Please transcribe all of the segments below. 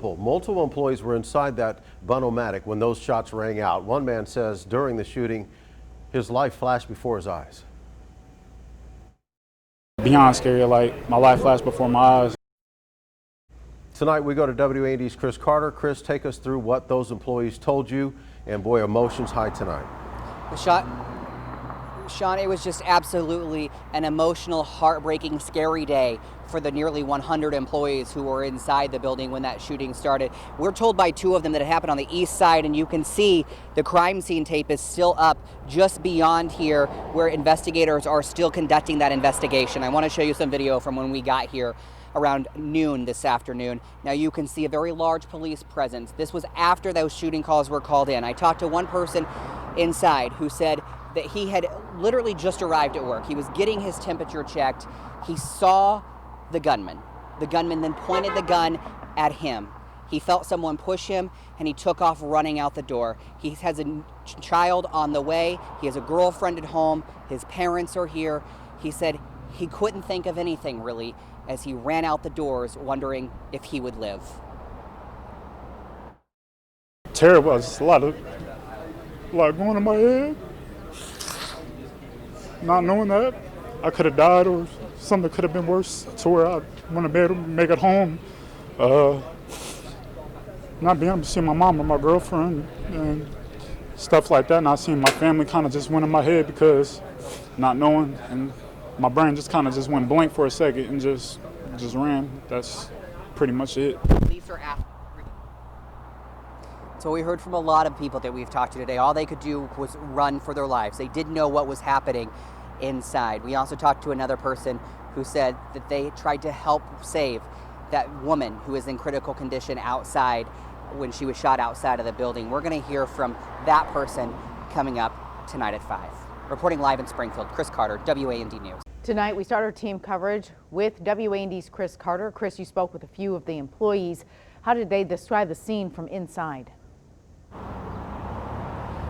Multiple employees were inside that Bunn-O-Matic when those shots rang out. One man says during the shooting, his life flashed before his eyes. Beyond scary, like my life flashed before my eyes. Tonight we go to WAND's Chris Carter. Chris, take us through what those employees told you, and boy, emotions high tonight. Sean, it was just absolutely an emotional, heartbreaking, scary day for the nearly 100 employees who were inside the building when that shooting started. We're told by two of them that it happened on the east side, and you can see the crime scene tape is still up just beyond here where investigators are still conducting that investigation. I want to show you some video from when we got here around noon this afternoon. Now you can see a very large police presence. This was after those shooting calls were called in. I talked to one person inside who said that he had literally just arrived at work. He was getting his temperature checked. He saw the gunman. The gunman then pointed the gun at him. He felt someone push him, and he took off running out the door. He has a child on the way. He has a girlfriend at home. His parents are here. He said he couldn't think of anything really as he ran out the doors wondering if he would live. Terrible. It's a lot going in my head. Not knowing that I could have died or something could have been worse to where I wouldn't have been able to make it home. Not being able to see my mom or my girlfriend and stuff like that. Not seeing my family kind of just went in my head because not knowing, and my brain just kind of just went blank for a second and just ran. That's pretty much it. Police are after. So we heard from a lot of people that we've talked to today. All they could do was run for their lives. They didn't know what was happening inside. We also talked to another person who said that they tried to help save that woman who is in critical condition outside when she was shot outside of the building. We're going to hear from that person coming up tonight at 5. Reporting live in Springfield, Chris Carter, WAND News. Tonight we start our team coverage with WAND's Chris Carter. Chris, you spoke with a few of the employees. How did they describe the scene from inside?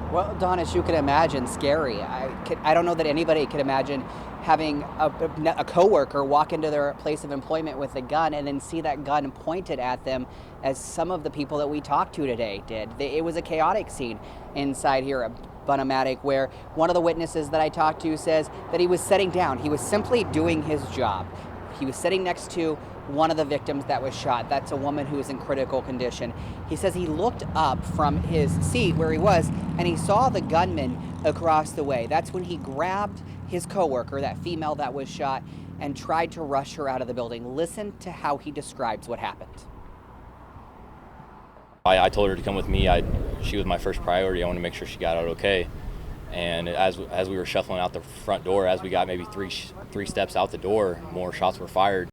Well, Dawn, as you can imagine, scary. I don't know that anybody could imagine having a coworker walk into their place of employment with a gun and then see that gun pointed at them, as some of the people that we talked to today did. It was a chaotic scene inside here at Bunn-O-Matic, where one of the witnesses that I talked to says that he was sitting down. He was simply doing his job. He was sitting next to one of the victims that was shot. That's a woman who is in critical condition. He says he looked up from his seat where he was and he saw the gunman across the way. That's when he grabbed his coworker, that female that was shot, and tried to rush her out of the building. Listen to how he describes what happened. I told her to come with me. She was my first priority. I wanted to make sure she got out okay. And as we were shuffling out the front door, as we got maybe three steps out the door, more shots were fired.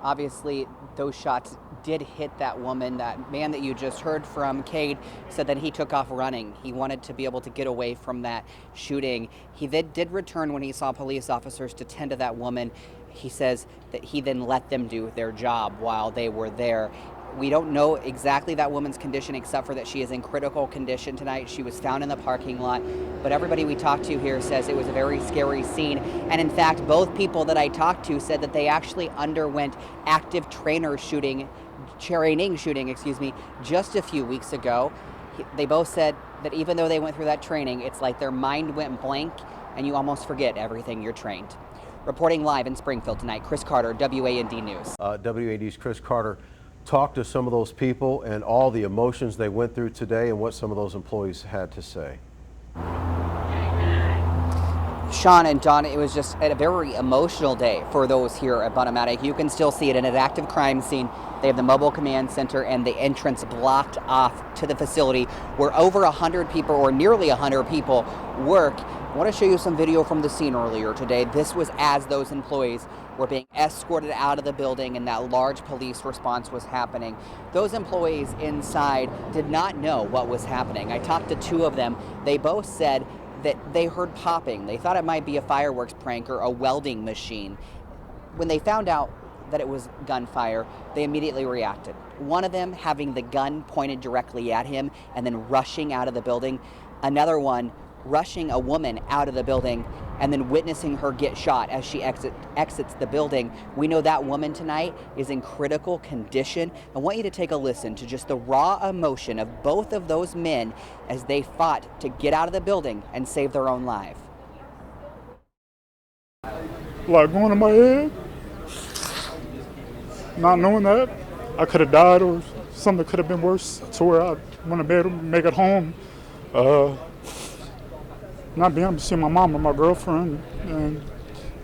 Obviously, those shots did hit that woman. That man that you just heard from, Cade, said that he took off running. He wanted to be able to get away from that shooting. He did return when he saw police officers to tend to that woman. He says that he then let them do their job while they were there. We don't know exactly that woman's condition, except for that she is in critical condition tonight. She was found in the parking lot, but everybody we talked to here says it was a very scary scene. And in fact, both people that I talked to said that they actually underwent active training shooting, just a few weeks ago. They both said that even though they went through that training, it's like their mind went blank and you almost forget everything you're trained. Reporting live in Springfield tonight, Chris Carter, WAND News. WAND's Chris Carter talked to some of those people and all the emotions they went through today and what some of those employees had to say. Sean and Don, it was just a very emotional day for those here at Bunn-O-Matic. You can still see it in an active crime scene. They have the mobile command center and the entrance blocked off to the facility where over 100 people, or nearly 100 people, work. I want to show you some video from the scene earlier today. This was as those employees were being escorted out of the building and that large police response was happening. Those employees inside did not know what was happening. I talked to two of them. They both said that they heard popping. They thought it might be a fireworks prank or a welding machine. When they found out that it was gunfire, they immediately reacted. One of them having the gun pointed directly at him and then rushing out of the building. Another one rushing a woman out of the building and then witnessing her get shot as she exits the building. We know that woman tonight is in critical condition. I want you to take a listen to just the raw emotion of both of those men as they fought to get out of the building and save their own life. Like going in my head, not knowing that I could have died or something could have been worse to where I wouldn't have been able to make it home. Not being able to see my mom or my girlfriend and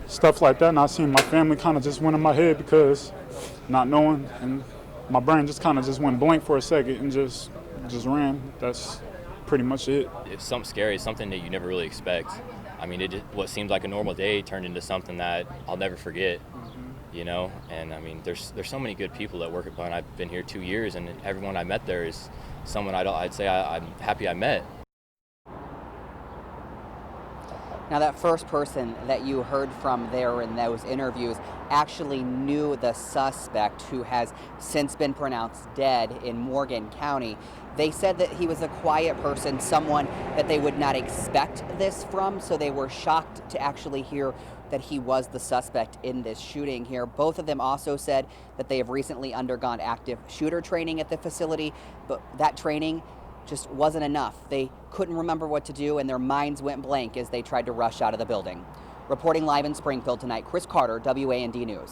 stuff like that. And I seen my family kind of just went in my head because not knowing, and my brain just kind of just went blank for a second and just ran. That's pretty much it. It's something scary. It's something that you never really expect. I mean, what seems like a normal day turned into something that I'll never forget. You know, and I mean, there's so many good people that work at Bunn. I've been here 2 years, and everyone I met there is someone I'd say I'm happy I met. Now, that first person that you heard from there in those interviews actually knew the suspect, who has since been pronounced dead in Morgan County. They said that he was a quiet person, someone that they would not expect this from, so they were shocked to actually hear that he was the suspect in this shooting here. Both of them also said that they have recently undergone active shooter training at the facility, but that training just wasn't enough. They couldn't remember what to do, and their minds went blank as they tried to rush out of the building. Reporting live in Springfield tonight, Chris Carter, WAND News.